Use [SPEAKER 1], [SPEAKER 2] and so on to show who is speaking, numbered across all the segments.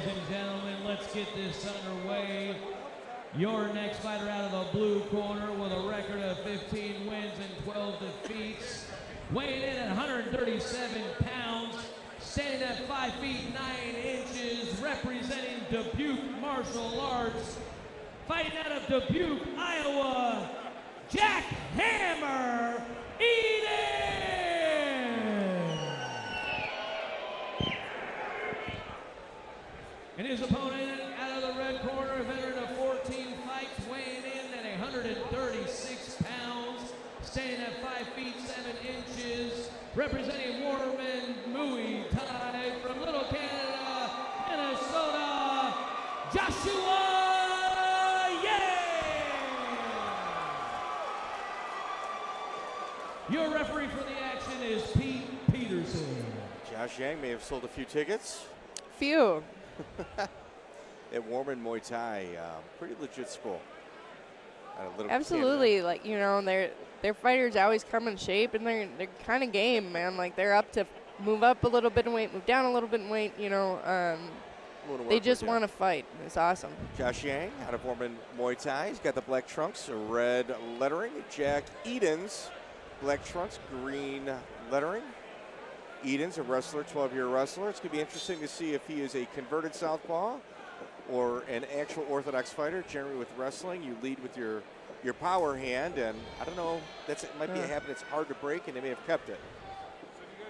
[SPEAKER 1] and gentlemen, let's get this underway. Your next fighter out of the blue corner with a record of 15 wins and 12 defeats, weighing in at 137 pounds, standing at 5 feet 9 inches, representing Dubuque Martial Arts, fighting out of Dubuque, Iowa, Jack Hammer Eden! And his opponent out of the red corner, a veteran of 14 fights, weighing in at 136 pounds, standing at 5 feet 7 inches, representing Waterman Muay Thai from Little Canada, Minnesota, Joshua Yang! Your referee for the action is Pete Peterson.
[SPEAKER 2] Josh Yang may have sold a few tickets.
[SPEAKER 3] Few.
[SPEAKER 2] At Warman Muay Thai, pretty legit school.
[SPEAKER 3] Absolutely, like, you know, their fighters always come in shape, and they're kind of game, man. Like, they're up to move up a little bit in weight, move down a little bit in weight. You know, they just want to fight. It's awesome.
[SPEAKER 2] Josh Yang out of Warman Muay Thai. He's got the black trunks, red lettering. Jack Edens, black trunks, green lettering. Eden's a wrestler, 12-year wrestler. It's going to be interesting to see if he is a converted southpaw or an actual orthodox fighter. Generally with wrestling, you lead with your power hand, and I don't know, it might be a habit that's hard to break, and they may have kept it.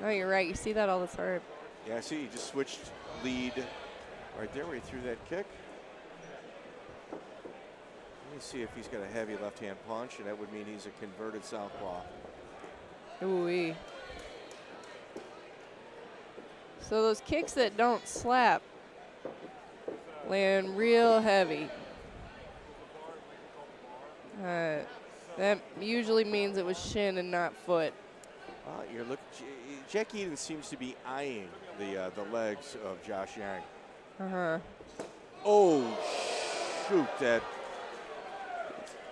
[SPEAKER 3] Oh, you're right. You see that all the time.
[SPEAKER 2] Yeah, I see. He just switched lead right there where he threw that kick. Let me see if he's got a heavy left-hand punch, and that would mean he's a converted southpaw.
[SPEAKER 3] Ooh-wee. So those kicks that don't slap land real heavy. That usually means it was shin and not foot.
[SPEAKER 2] Jack Eden seems to be eyeing the legs of Josh Yang.
[SPEAKER 3] Uh-huh.
[SPEAKER 2] Oh, shoot, that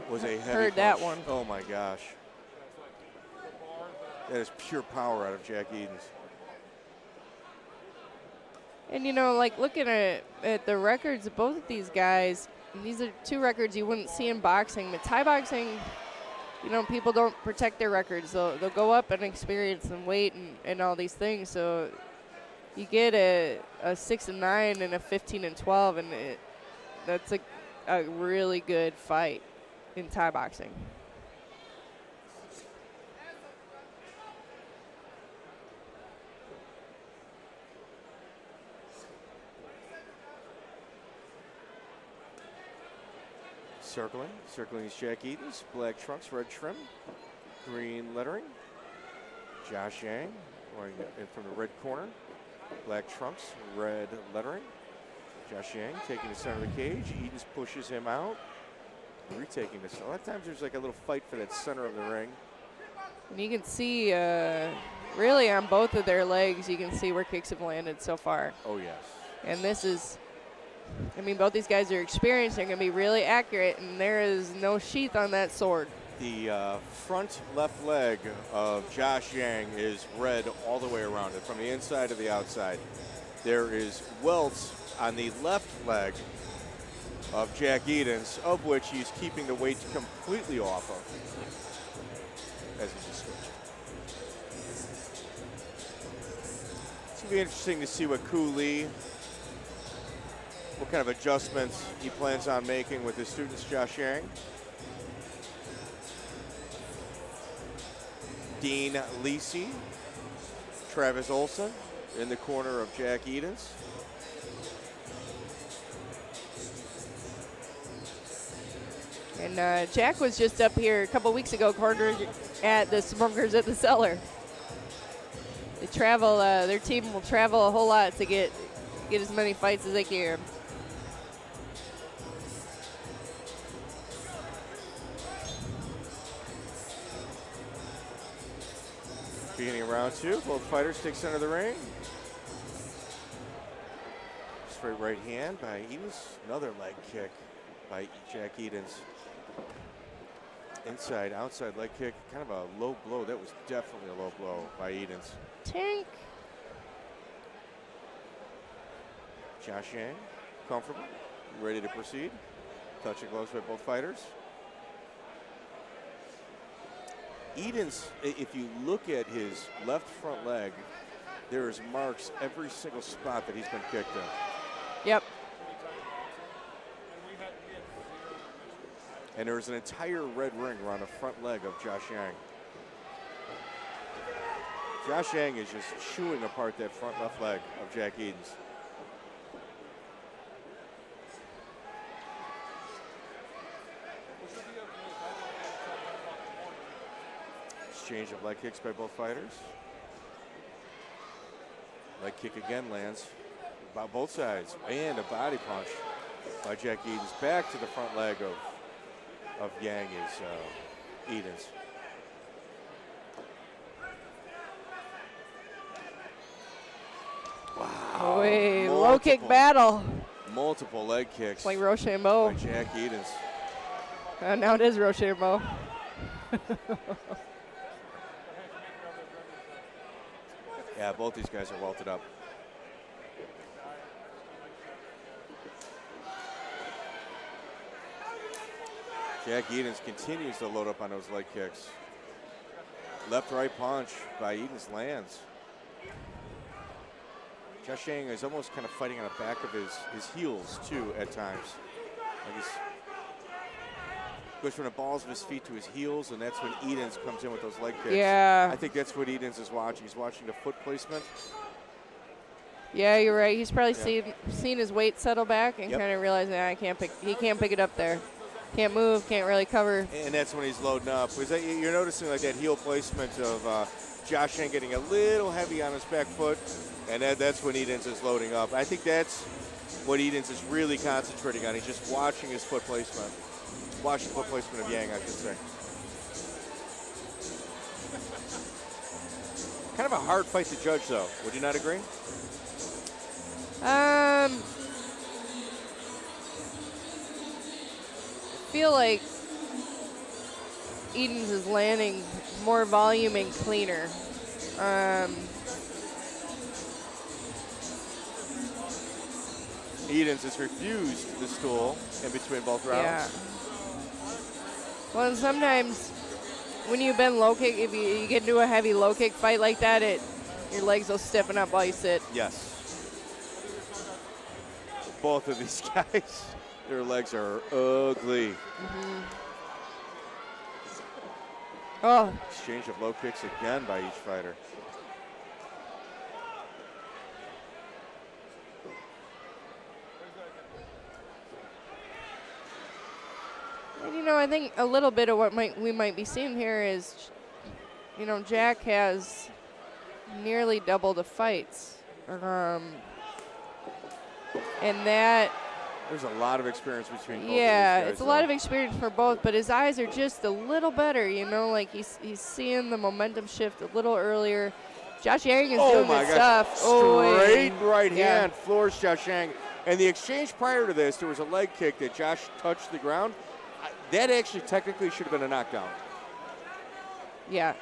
[SPEAKER 2] was a heavy
[SPEAKER 3] Heard
[SPEAKER 2] punch.
[SPEAKER 3] that one.
[SPEAKER 2] Oh my gosh. That is pure power out of Jack Edens.
[SPEAKER 3] And, you know, like, looking at the records of both of these guys, these are two records you wouldn't see in boxing. But Thai boxing, you know, people don't protect their records. They'll go up and experience and weight and all these things. So you get a 6-9 and a 15-12, and that's a really good fight in Thai boxing.
[SPEAKER 2] Circling is Jack Edens, black trunks, red trim, green lettering. Josh Yang, wearing in from the red corner, black trunks, red lettering. Josh Yang taking the center of the cage. Edens pushes him out, retaking this. A lot of times there's like a little fight for that center of the ring.
[SPEAKER 3] And you can see, really on both of their legs, you can see where kicks have landed so far.
[SPEAKER 2] Oh, yes.
[SPEAKER 3] And this is, I mean, both these guys are experienced. They're going to be really accurate, and there is no sheath on that sword.
[SPEAKER 2] The front left leg of Josh Yang is red all the way around it, from the inside to the outside. There is welts on the left leg of Jack Edens, of which he's keeping the weight completely off of, as he just switched. It's going to be interesting to see what Koo Lee, what kind of adjustments he plans on making with his students, Josh Yang. Dean Lisi, Travis Olson in the corner of Jack Edens.
[SPEAKER 3] And Jack was just up here a couple weeks ago, cornered at the Smokers at the Cellar. They travel, their team will travel a whole lot to get as many fights as they can.
[SPEAKER 2] Beginning of round two, both fighters take center of the ring. Straight right hand by Edens. Another leg kick by Jack Edens. Inside, outside leg kick. Kind of a low blow. That was definitely a low blow by Edens.
[SPEAKER 3] Tank.
[SPEAKER 2] Josh Yang, comfortable, ready to proceed. Touching gloves by both fighters. Edens, if you look at his left front leg, there is marks every single spot that he's been kicked in.
[SPEAKER 3] Yep.
[SPEAKER 2] And there's an entire red ring around the front leg of Josh Yang. Josh Yang is just chewing apart that front left leg of Jack Edens. Exchange of leg kicks by both fighters. Leg kick again lands by both sides. And a body punch by Jack Edens. Back to the front leg of Yang is Edens. Wow.
[SPEAKER 3] Wait, low kick battle.
[SPEAKER 2] Multiple leg kicks
[SPEAKER 3] It's like Rochambeau.
[SPEAKER 2] by Jack Edens.
[SPEAKER 3] Now it is Rochambeau.
[SPEAKER 2] Yeah, both these guys are welted up. Jack Edens continues to load up on those leg kicks. Left-right punch by Edens lands. Josh Yang is almost kind of fighting on the back of his heels, too, at times. Like he's goes from the balls of his feet to his heels, and that's when Edens comes in with those leg kicks.
[SPEAKER 3] Yeah.
[SPEAKER 2] I think that's what Edens is watching. He's watching the foot placement.
[SPEAKER 3] Yeah, you're right. He's probably seen his weight settle back and
[SPEAKER 2] Yep.
[SPEAKER 3] kind of realizing he can't pick it up there. Can't move, can't really cover.
[SPEAKER 2] And that's when he's loading up. You're noticing like that heel placement of Josh Yang getting a little heavy on his back foot, and that's when Edens is loading up. I think that's what Edens is really concentrating on. He's just watching his foot placement. Watching the foot placement of Yang, I should say. Kind of a hard fight to judge, though. Would you not agree?
[SPEAKER 3] I feel like Edens is landing more volume and cleaner.
[SPEAKER 2] Edens has refused the stool in between both rounds.
[SPEAKER 3] Yeah. Well, and sometimes when you bend low kick, if you get into a heavy low kick fight like that, your legs will stiffen up while you sit.
[SPEAKER 2] Yes. Both of these guys, their legs are ugly.
[SPEAKER 3] Mm-hmm. Oh.
[SPEAKER 2] Exchange of low kicks again by each fighter.
[SPEAKER 3] And, I think a little bit of what we might be seeing here is, Jack has nearly double the fights. And that...
[SPEAKER 2] There's a lot of experience between both of these guys,
[SPEAKER 3] it's a lot of experience for both, but his eyes are just a little better, like he's seeing the momentum shift a little earlier. Josh Yang is doing good stuff.
[SPEAKER 2] Straight right hand floors Josh Yang. And the exchange prior to this, there was a leg kick that Josh touched the ground. That actually technically should have been a knockdown.
[SPEAKER 3] Yeah.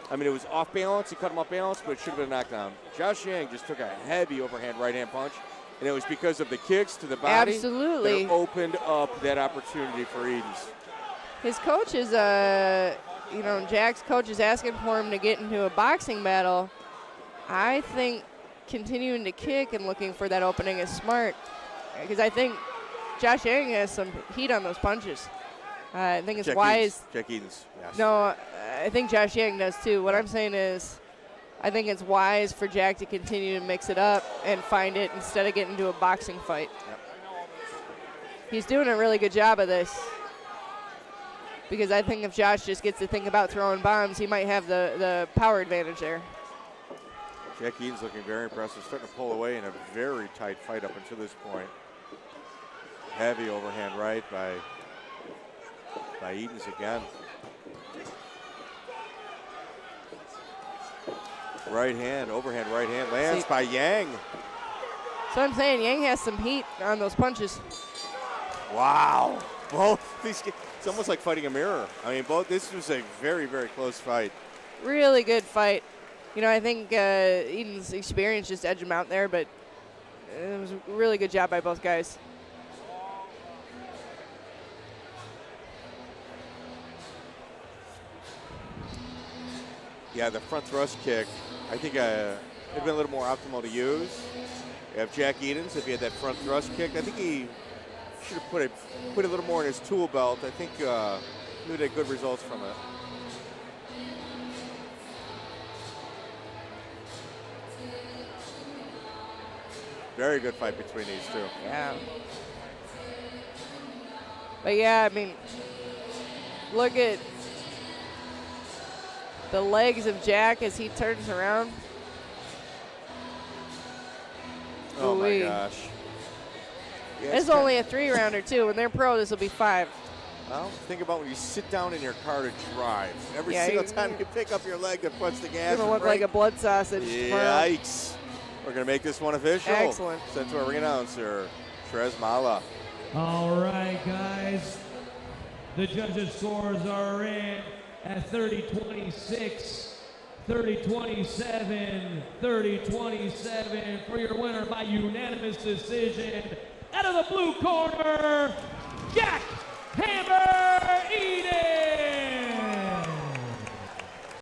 [SPEAKER 2] I mean, it was off balance. He cut him off balance, but it should have been a knockdown. Josh Yang just took a heavy overhand right-hand punch, and it was because of the kicks to the body.
[SPEAKER 3] Absolutely.
[SPEAKER 2] That opened up that opportunity for Edens.
[SPEAKER 3] His coach is, Jack's coach is asking for him to get into a boxing battle. I think continuing to kick and looking for that opening is smart, because I think Josh Yang has some heat on those punches. I think it's wise.
[SPEAKER 2] Jack Edens, yes.
[SPEAKER 3] No, I think Josh Yang does too. What I'm saying is, I think it's wise for Jack to continue to mix it up and find it instead of getting into a boxing fight.
[SPEAKER 2] Yep.
[SPEAKER 3] He's doing a really good job of this, because I think if Josh just gets to think about throwing bombs, he might have the power advantage there.
[SPEAKER 2] Jack Edens looking very impressive, starting to pull away in a very tight fight up until this point. Heavy overhand right by Edens again. Right hand, overhand right hand lands by Yang.
[SPEAKER 3] So I'm saying Yang has some heat on those punches.
[SPEAKER 2] Wow. Both these, it's almost like fighting a mirror. I mean, this was a very, very close fight.
[SPEAKER 3] Really good fight. I think Eden's experience just edged him out there, but It was a really good job by both guys.
[SPEAKER 2] Yeah, the front thrust kick, I think it'd been a little more optimal to use. You have Jack Edens, if he had that front thrust kick, I think he should have put a little more in his tool belt. I think he would have good results from it. Very good fight between these two.
[SPEAKER 3] Yeah. But yeah, I mean, look at the legs of Jack as he turns around.
[SPEAKER 2] Oh my
[SPEAKER 3] Ooh-wee.
[SPEAKER 2] gosh. Yeah,
[SPEAKER 3] It's only a 3-rounder too. When they're pro, this will be 5.
[SPEAKER 2] Well, think about when you sit down in your car to drive. Every
[SPEAKER 3] Yeah,
[SPEAKER 2] single time you pick up your leg that puts the gas.
[SPEAKER 3] It's gonna look like a blood sausage tomorrow.
[SPEAKER 2] Yikes. We're going to make this one official.
[SPEAKER 3] Excellent.
[SPEAKER 2] Sent to our ring announcer, Trez Mala.
[SPEAKER 1] All right, guys. The judges' scores are in at 30-26, 30-27, 30-27 for your winner by unanimous decision. Out of the blue corner, Jack Hammer!